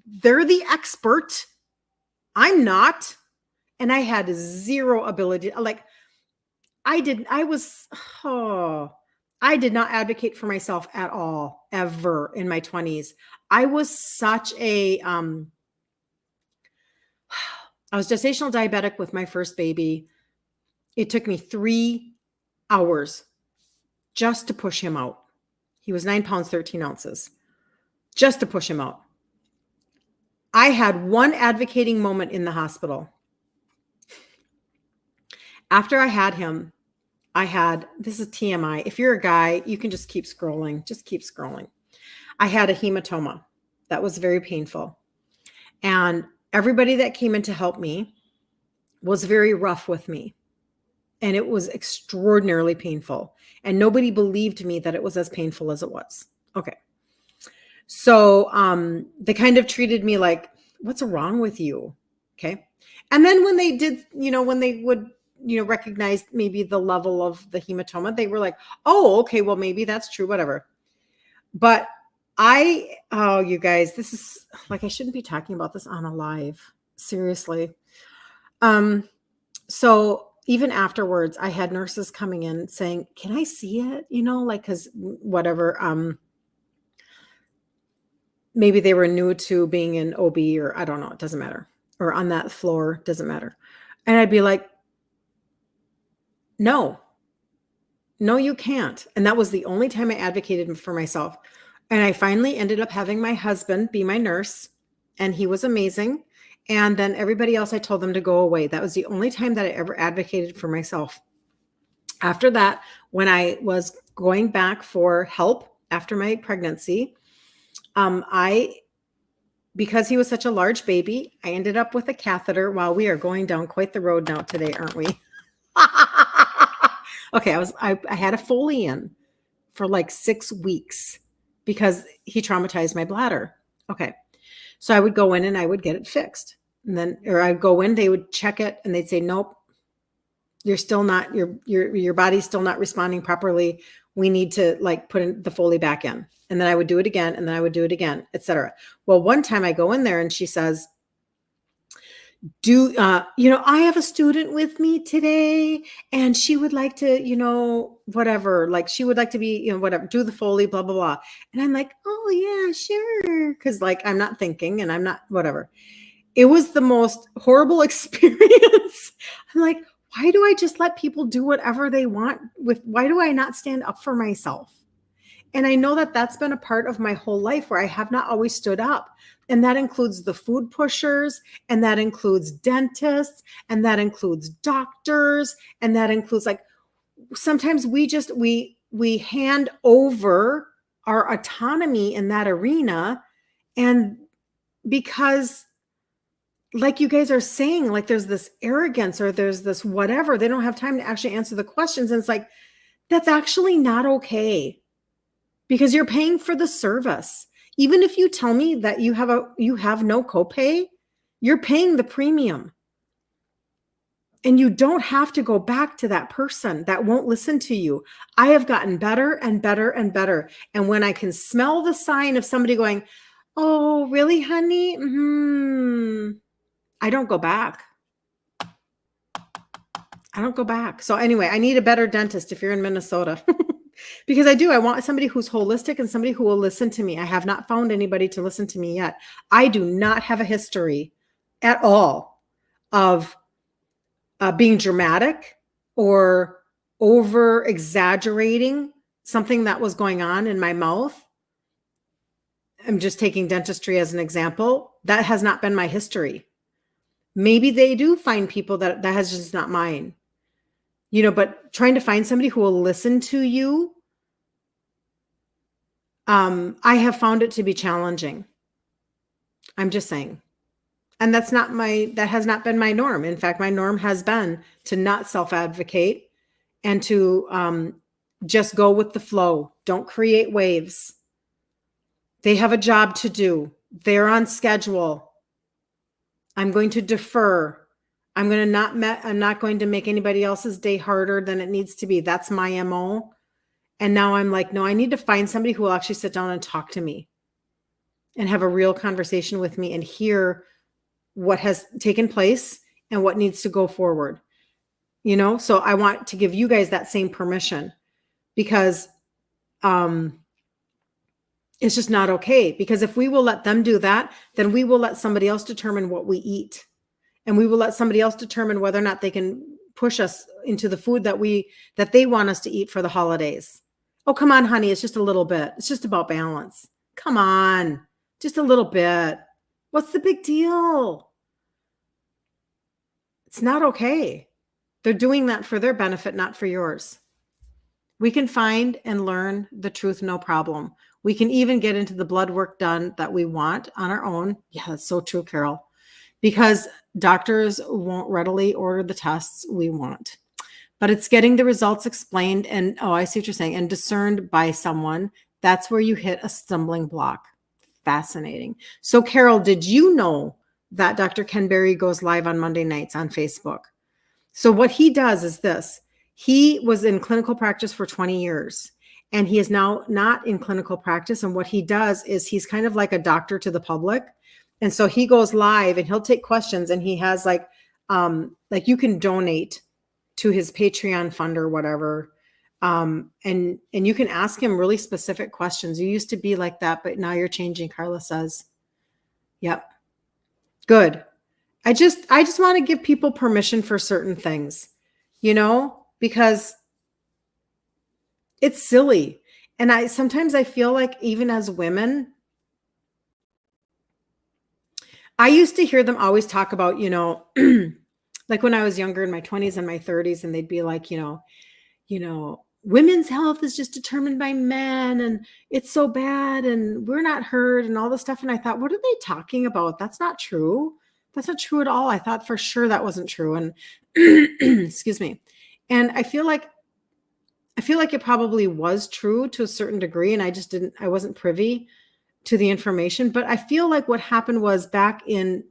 they're the expert. I'm not. And I had zero ability. Like, I did not advocate for myself at all, ever in my 20s. I was such I was gestational diabetic with my first baby. It took me 3 hours just to push him out. He was 9 pounds, 13 ounces. Just to push him out. I had one advocating moment in the hospital. After I had him, this is TMI. If you're a guy, you can just keep scrolling. Just keep scrolling. I had a hematoma. That was very painful. And everybody that came in to help me was very rough with me. and it was extraordinarily painful. And nobody believed me that it was as painful as it was. Okay. So they kind of treated me like, what's wrong with you? Okay. And then when they did, when they would, recognize maybe the level of the hematoma, they were like, oh, okay, well, maybe that's true, whatever. But you guys, this is like, I shouldn't be talking about this on a live. Seriously. So even afterwards, I had nurses coming in saying, can I see it? Cause whatever, maybe they were new to being an OB, or I don't know, it doesn't matter. Or on that floor, doesn't matter. And I'd be like, no, you can't. And that was the only time I advocated for myself. And I finally ended up having my husband be my nurse, and he was amazing. And then everybody else, I told them to go away. That was the only time that I ever advocated for myself. After that, when I was going back for help after my pregnancy, because he was such a large baby, I ended up with a catheter. Wow, we are going down quite the road now today, aren't we? Okay, I had a Foley in for like 6 weeks because he traumatized my bladder. Okay. So I would go in and I would get it fixed. And then, or I'd go in, they would check it and they'd say, nope, you're still not, your body's still not responding properly. We need to put the Foley back in. And then I would do it again. And then I would do it again, etc. Well, one time I go in there and she says, I have a student with me today and she would like to, whatever, she would like to be, whatever, do the Foley, blah, blah, blah. And I'm like, oh yeah, sure. Cause I'm not thinking and I'm not, whatever. It was the most horrible experience. I'm like, why do I just let people do whatever they want why do I not stand up for myself? And I know that that's been a part of my whole life where I have not always stood up. And that includes the food pushers, and that includes dentists, and that includes doctors, and that includes sometimes we hand over our autonomy in that arena. And because like you guys are saying, there's this arrogance or there's this whatever, they don't have time to actually answer the questions. And it's that's actually not okay. Because you're paying for the service. Even if you tell me that you have no copay, you're paying the premium. And you don't have to go back to that person that won't listen to you. I have gotten better and better and better. And when I can smell the sign of somebody going, oh, really, honey? I don't go back. So anyway, I need a better dentist if you're in Minnesota. Because I want somebody who's holistic and somebody who will listen to me. I have not found anybody to listen to me yet. I do not have a history at all of being dramatic or over exaggerating something that was going on in my mouth. I'm just taking dentistry as an example. That has not been my history. Maybe they do find people that has just not mine. But trying to find somebody who will listen to you, I have found it to be challenging. I'm just saying. And that has not been my norm. In fact, my norm has been to not self-advocate and to just go with the flow. Don't create waves. They have a job to do. They're on schedule. I'm going to defer. I'm not going to make anybody else's day harder than it needs to be. That's my MO. And now I'm like, no, I need to find somebody who will actually sit down and talk to me and have a real conversation with me and hear what has taken place and what needs to go forward. So I want to give you guys that same permission, because it's just not okay. Because if we will let them do that, then we will let somebody else determine what we eat. And we will let somebody else determine whether or not they can push us into the food that they want us to eat for the holidays. Oh, come on, honey. It's just a little bit. It's just about balance. Come on. Just a little bit. What's the big deal? It's not okay. They're doing that for their benefit, not for yours. We can find and learn the truth, no problem. We can even get into the blood work done that we want on our own. Yeah, that's so true, Carol. Because doctors won't readily order the tests we want. but it's getting the results explained and, oh, I see what you're saying, and discerned by someone. That's where you hit a stumbling block. Fascinating. So Carol, did you know that Dr. Ken Berry goes live on Monday nights on Facebook? So what he does is this. He was in clinical practice for 20 years and he is now not in clinical practice. And what he does is he's kind of like a doctor to the public. And so he goes live and he'll take questions, and he has like you can donate to his Patreon fund or whatever. And you can ask him really specific questions. You used to be like that, but now you're changing, Carla says. Yep. Good. I just want to give people permission for certain things, because it's silly. And sometimes I feel like even as women, I used to hear them always talk about, like when I was younger in my 20s and my 30s, and they'd be like, women's health is just determined by men and it's so bad and we're not heard and all this stuff. And I thought, what are they talking about? That's not true. That's not true at all. I thought for sure that wasn't true. And excuse me. And I feel like it probably was true to a certain degree. And I wasn't privy to the information, but I feel like what happened was back in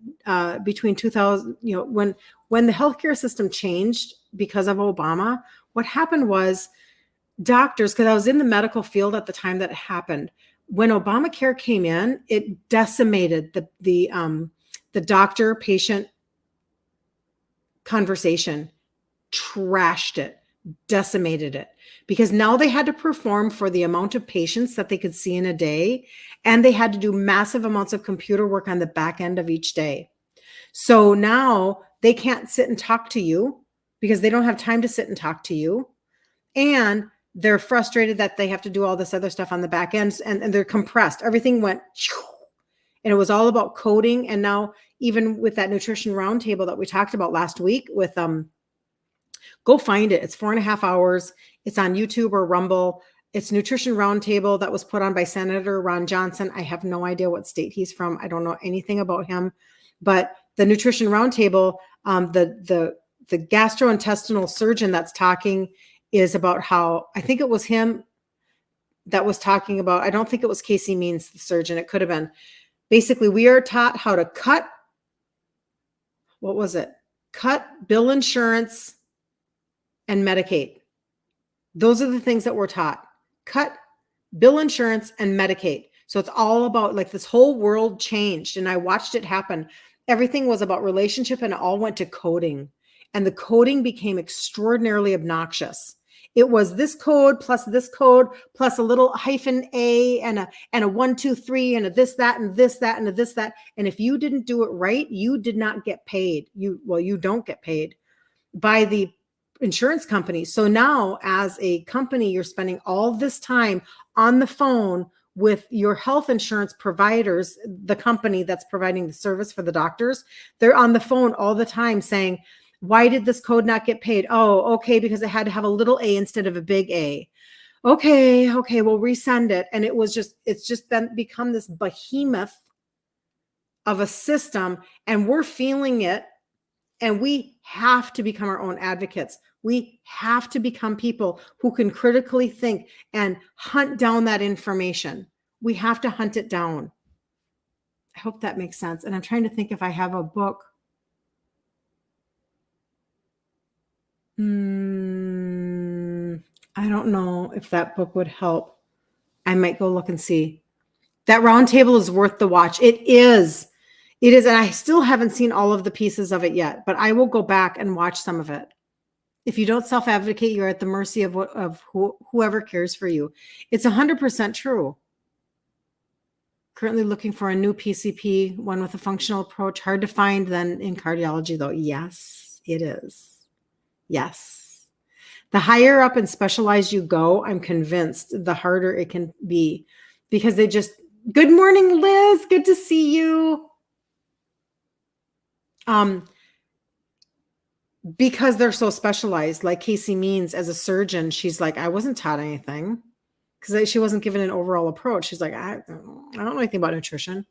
between 2000, when the healthcare system changed because of Obama, what happened was doctors, because I was in the medical field at the time that it happened, when Obamacare came in, it decimated the doctor-patient conversation, trashed it, decimated it, because now they had to perform for the amount of patients that they could see in a day, and they had to do massive amounts of computer work on the back end of each day. So now they can't sit and talk to you because they don't have time to sit and talk to you, and they're frustrated that they have to do all this other stuff on the back end, and they're compressed. Everything went, and it was all about coding. And now even with that nutrition roundtable that we talked about last week with, go find it. It's 4.5 hours. It's on YouTube or Rumble. It's Nutrition Roundtable that was put on by Senator Ron Johnson. I have no idea what state he's from. I don't know anything about him, but the Nutrition Roundtable, the gastrointestinal surgeon that's talking is about how, I think it was him that was talking about, I don't think it was Casey Means, the surgeon. It could have been. Basically, we are taught how to cut bill insurance and Medicaid. Those are the things that we're taught. Cut bill insurance and Medicaid. So it's all about, like, this whole world changed, and I watched it happen. Everything was about relationship, and it all went to coding. And the coding became extraordinarily obnoxious. It was this code plus a little hyphen A and a 1, 2, 3 and a this, that, and this, that, and a this, that. And if you didn't do it right, you did not get paid. You don't get paid by the insurance company. So now as a company, you're spending all this time on the phone with your health insurance providers, the company that's providing the service for the doctors. They're on the phone all the time saying, why did this code not get paid? Oh, okay, because it had to have a little a instead of a big A. Okay, we'll resend it. And it's just become this behemoth of a system, and we're feeling it. And we have to become our own advocates. We have to become people who can critically think and hunt down that information. We have to hunt it down. I hope that makes sense. And I'm trying to think if I have a book. I don't know if that book would help. I might go look and see. That roundtable is worth the watch. It is. And I still haven't seen all of the pieces of it yet, but I will go back and watch some of it. If you don't self-advocate, you're at the mercy of whoever cares for you. It's 100% true. Currently looking for a new PCP, one with a functional approach. Hard to find then in cardiology, though. Yes, it is. Yes. The higher up and specialized you go, I'm convinced, the harder it can be, because good morning, Liz. Good to see you. Because they're so specialized, like Casey Means as a surgeon, she's like, I wasn't taught anything, because she wasn't given an overall approach. She's like, I don't know anything about nutrition.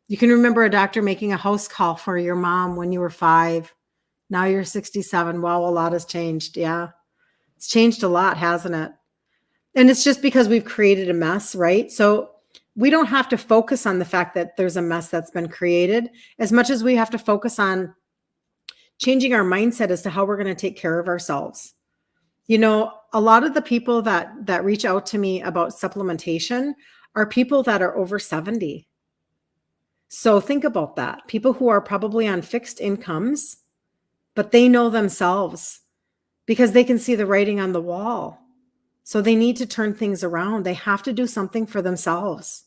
You can remember a doctor making a house call for your mom when you were 5. Now you're 67. Wow, a lot has changed. Yeah. It's changed a lot, hasn't it? And it's just because we've created a mess, right? So we don't have to focus on the fact that there's a mess that's been created as much as we have to focus on changing our mindset as to how we're going to take care of ourselves. You know, a lot of the people that reach out to me about supplementation are people that are over 70. So think about that. People who are probably on fixed incomes, but they know themselves because they can see the writing on the wall. So they need to turn things around. They have to do something for themselves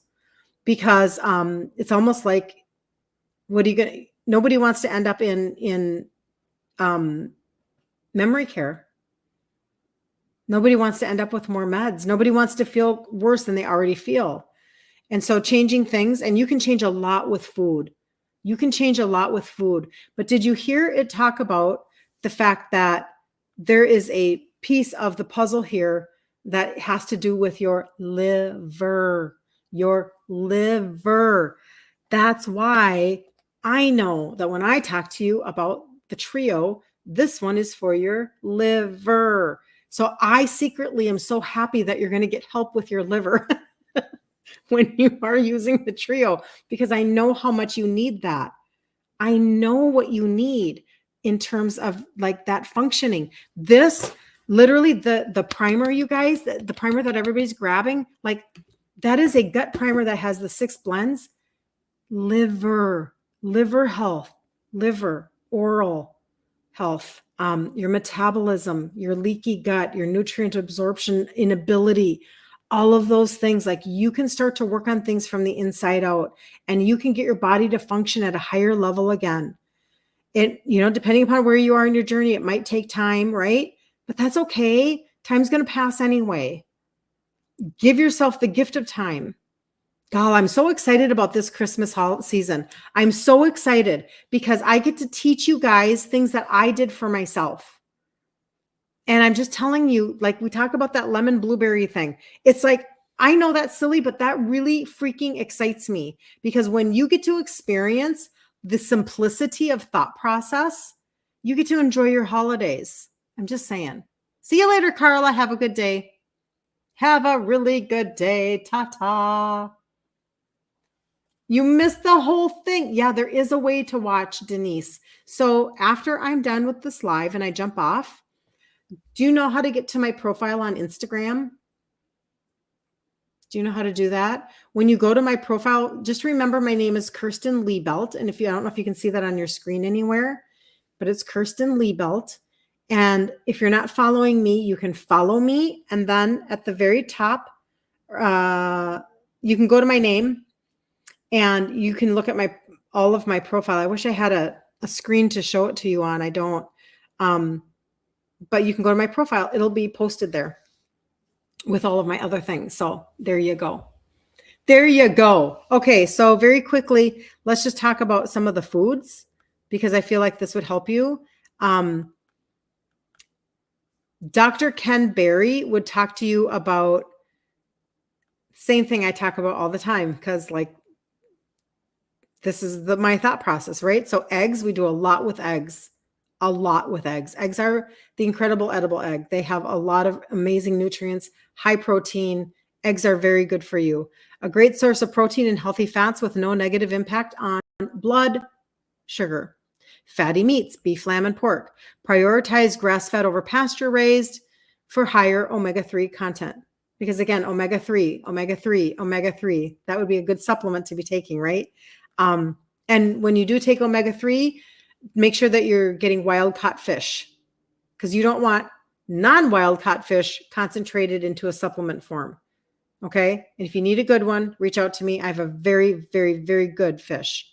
because it's almost like, what are you going? Nobody wants to end up in memory care. Nobody wants to end up with more meds. Nobody wants to feel worse than they already feel. And so changing things, and you can change a lot with food. You can change a lot with food. But did you hear it talk about the fact that there is a piece of the puzzle here that has to do with your liver? Your liver. That's why I know that when I talk to you about the trio, this one is for your liver. So I secretly am so happy that you're going to get help with your liver when you are using the trio, because I know how much you need that. I know what you need in terms of like that functioning. This literally the primer, you guys, the primer that everybody's grabbing, like that is a gut primer that has the 6 blends. Liver health, liver, oral health, your metabolism, your leaky gut, your nutrient absorption inability, all of those things. Like you can start to work on things from the inside out, and you can get your body to function at a higher level again. It, you know, depending upon where you are in your journey, it might take time, right? But that's okay. Time's going to pass anyway. Give yourself the gift of time. God, I'm so excited about this Christmas season. I'm so excited because I get to teach you guys things that I did for myself. And I'm just telling you, like we talk about that lemon blueberry thing. It's like, I know that's silly, but that really freaking excites me because when you get to experience the simplicity of thought process, you get to enjoy your holidays. I'm just saying. See you later, Carla. Have a good day. Have a really good day. Ta-ta. You missed the whole thing. Yeah, there is a way to watch, Denise. So after I'm done with this live and I jump off, do you know how to get to my profile on Instagram? Do you know how to do that? When you go to my profile, just remember my name is Kirsten Liebelt. And I don't know if you can see that on your screen anywhere, but it's Kirsten Liebelt. And if you're not following me, you can follow me. And then at the very top, you can go to my name. And you can look at all of my profile. I wish I had a screen to show it to you on. I don't. But you can go to my profile. It'll be posted there with all of my other things. So there you go. There you go. Okay, so very quickly, let's just talk about some of the foods because I feel like this would help you. Dr. Ken Berry would talk to you about same thing I talk about all the time because like this is my thought process, right? So eggs, we do a lot with eggs. A lot with eggs. Eggs are the incredible edible egg. They have a lot of amazing nutrients, high protein. Eggs are very good for you. A great source of protein and healthy fats with no negative impact on blood sugar. Fatty meats, beef, lamb, and pork. Prioritize grass-fed over pasture-raised for higher omega-3 content. Because again, omega-3, that would be a good supplement to be taking, right? And when you do take omega-3, make sure that you're getting wild caught fish because you don't want non-wild caught fish concentrated into a supplement form. Okay. And if you need a good one, reach out to me. I have a very, very, very good fish,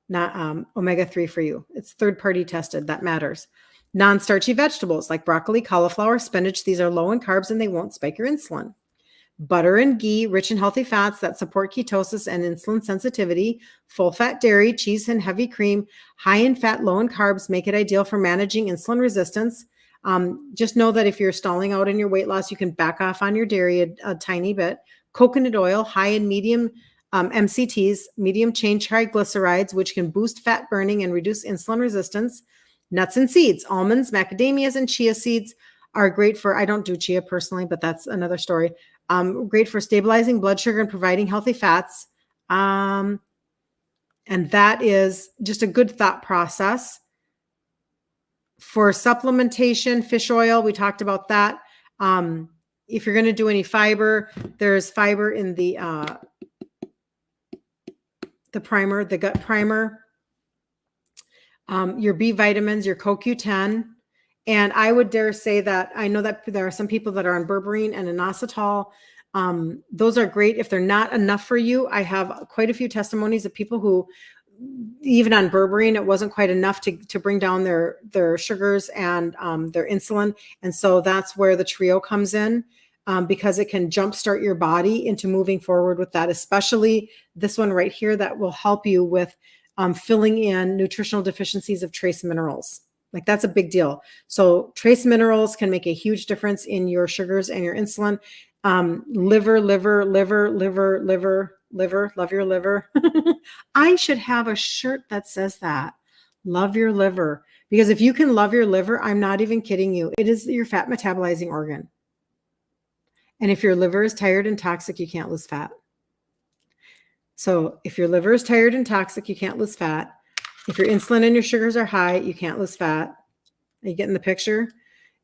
not omega-3 for you. It's third-party tested. That matters. Non-starchy vegetables like broccoli, cauliflower, spinach. These are low in carbs and they won't spike your insulin. Butter and ghee, rich in healthy fats that support ketosis and insulin sensitivity. Full fat dairy, cheese, and heavy cream. High in fat, low in carbs make it ideal for managing insulin resistance. Just know that if you're stalling out in your weight loss, you can back off on your dairy a tiny bit. Coconut oil, high in medium MCTs, medium chain triglycerides, which can boost fat burning and reduce insulin resistance. Nuts and seeds, almonds, macadamias, and chia seeds are great for, I don't do chia personally, but that's another story. Great for stabilizing blood sugar and providing healthy fats. And that is just a good thought process. For supplementation, fish oil, we talked about that. If you're going to do any fiber, there's fiber in the primer, the gut primer. Your B vitamins, your CoQ10. And I would dare say that I know that there are some people that are on berberine and inositol. Those are great. If they're not enough for you, I have quite a few testimonies of people who, even on berberine, it wasn't quite enough to bring down their sugars and their insulin. And so that's where the trio comes in, because it can jumpstart your body into moving forward with that, especially this one right here that will help you with filling in nutritional deficiencies of trace minerals. Like that's a big deal. So trace minerals can make a huge difference in your sugars and your insulin. Liver, love your liver. I should have a shirt that says that. Love your liver. Because if you can love your liver, I'm not even kidding you. It is your fat metabolizing organ. And if your liver is tired and toxic, you can't lose fat. So if your liver is tired and toxic, you can't lose fat. If your insulin and your sugars are high, you can't lose fat. Are you getting the picture?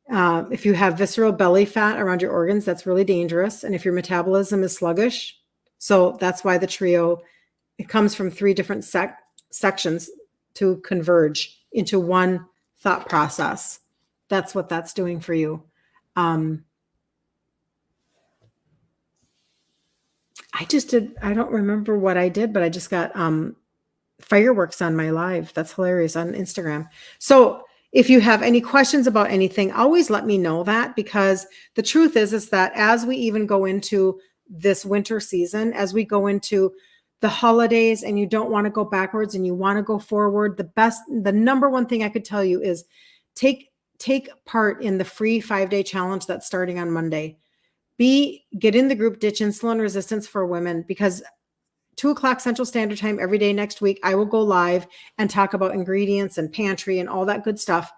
If you have visceral belly fat around your organs, that's really dangerous. And if your metabolism is sluggish, so that's why the trio, it comes from 3 different sections to converge into one thought process. That's what that's doing for you. I don't remember what I did, but I just got fireworks on my live. That's hilarious on Instagram. So if you have any questions about anything, always let me know that, because the truth is that as we even go into this winter season, as we go into the holidays and you don't want to go backwards and you want to go forward, the number one thing I could tell you is take part in the free 5-day challenge that's starting on Monday. Get in the group Ditch Insulin Resistance for Women, because 2:00 Central Standard Time every day next week, I will go live and talk about ingredients and pantry and all that good stuff,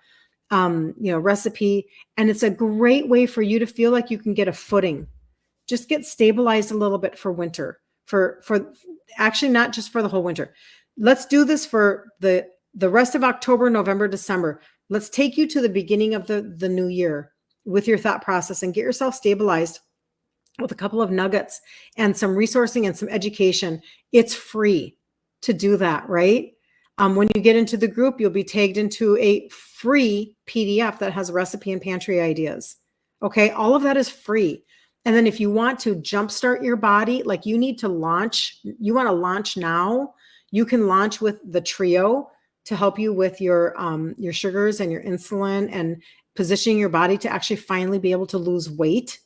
recipe. And it's a great way for you to feel like you can get a footing, just get stabilized a little bit for winter, for actually not just for the whole winter. Let's do this for the rest of October, November, December. Let's take you to the beginning of the new year with your thought process and get yourself stabilized with a couple of nuggets and some resourcing and some education. It's free to do that, right? When you get into the group, you'll be tagged into a free PDF that has recipe and pantry ideas. Okay, all of that is free. And then if you want to jumpstart your body, like you want to launch now, you can launch with the trio to help you with your sugars and your insulin and positioning your body to actually finally be able to lose weight.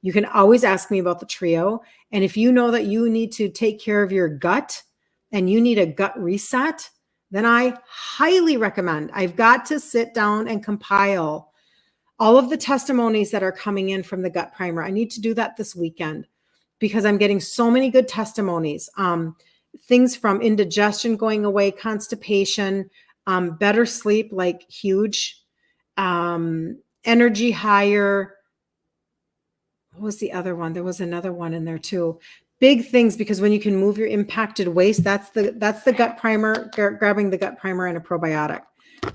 You can always ask me about the trio. And if you know that you need to take care of your gut and you need a gut reset, then I highly recommend. I've got to sit down and compile all of the testimonies that are coming in from the gut primer. I need to do that this weekend because I'm getting so many good testimonies. Things from indigestion going away, constipation, better sleep, like huge, energy higher. What was the other one? There was another one in there too. Big things, because when you can move your impacted waste, that's the gut primer, grabbing the gut primer and a probiotic.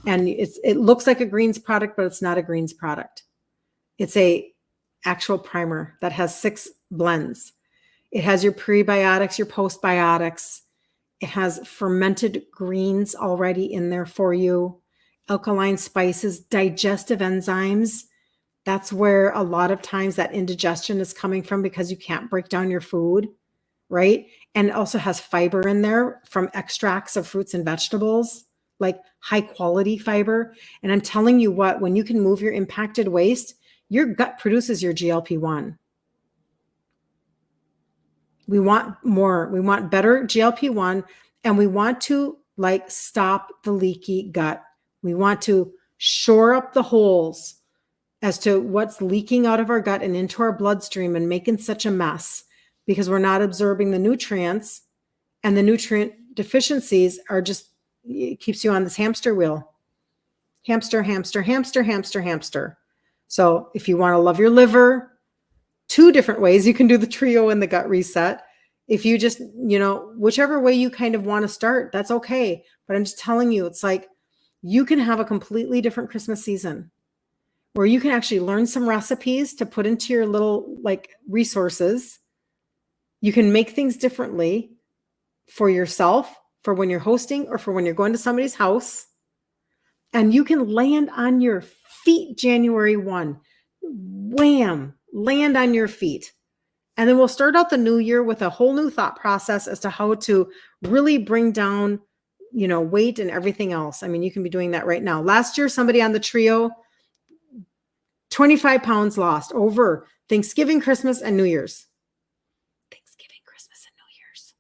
And it looks like a greens product, but it's not a greens product. It's a actual primer that has 6 blends. It has your prebiotics, your postbiotics. It has fermented greens already in there for you, alkaline spices, digestive enzymes. That's where a lot of times that indigestion is coming from, because you can't break down your food, right? And it also has fiber in there from extracts of fruits and vegetables, like high quality fiber. And I'm telling you what, when you can move your impacted waste, your gut produces your GLP-1. We want more. We want better GLP-1, and we want to stop the leaky gut. We want to shore up the holes as to what's leaking out of our gut and into our bloodstream and making such a mess, because we're not absorbing the nutrients, and the nutrient deficiencies it keeps you on this hamster wheel. Hamster, hamster, hamster, hamster, hamster. So if you want to love your liver, 2 different ways. You can do the trio and the gut reset. If you just, whichever way you kind of want to start, that's okay. But I'm just telling you, it's like you can have a completely different Christmas season where you can actually learn some recipes to put into your little resources. You can make things differently for yourself, for when you're hosting or for when you're going to somebody's house. And you can land on your feet January 1. Wham, land on your feet. And then we'll start out the new year with a whole new thought process as to how to really bring down, weight and everything else. I mean, you can be doing that right now. Last year, somebody on the trio, 25 pounds lost over Thanksgiving, Christmas, and New Year's. Thanksgiving, Christmas, and New Year's.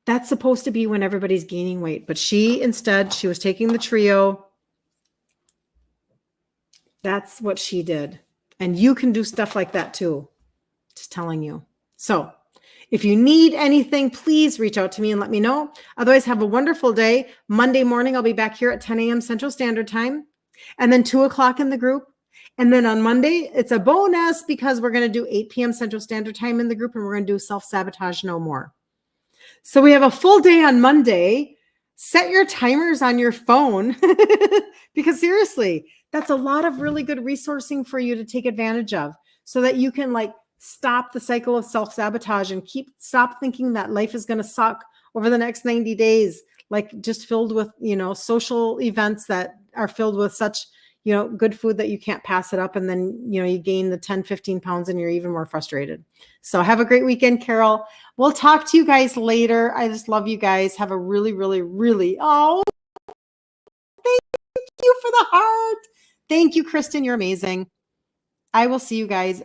That's supposed to be when everybody's gaining weight. But she was taking the trio. That's what she did. And you can do stuff like that too. Just telling you. So if you need anything, please reach out to me and let me know. Otherwise, have a wonderful day. Monday morning, I'll be back here at 10 a.m. Central Standard Time. And then 2 o'clock in the group. And then on Monday, it's a bonus because we're going to do 8 p.m. Central Standard Time in the group, and we're going to do self-sabotage no more. So we have a full day on Monday. Set your timers on your phone because seriously, that's a lot of really good resourcing for you to take advantage of so that you can stop the cycle of self-sabotage and stop thinking that life is going to suck over the next 90 days, just filled with, social events that are filled with such, good food that you can't pass it up. And then, you gain the 10, 15 pounds and you're even more frustrated. So have a great weekend, Carol. We'll talk to you guys later. I just love you guys. Have a really, really, really, thank you for the heart. Thank you, Kristen. You're amazing. I will see you guys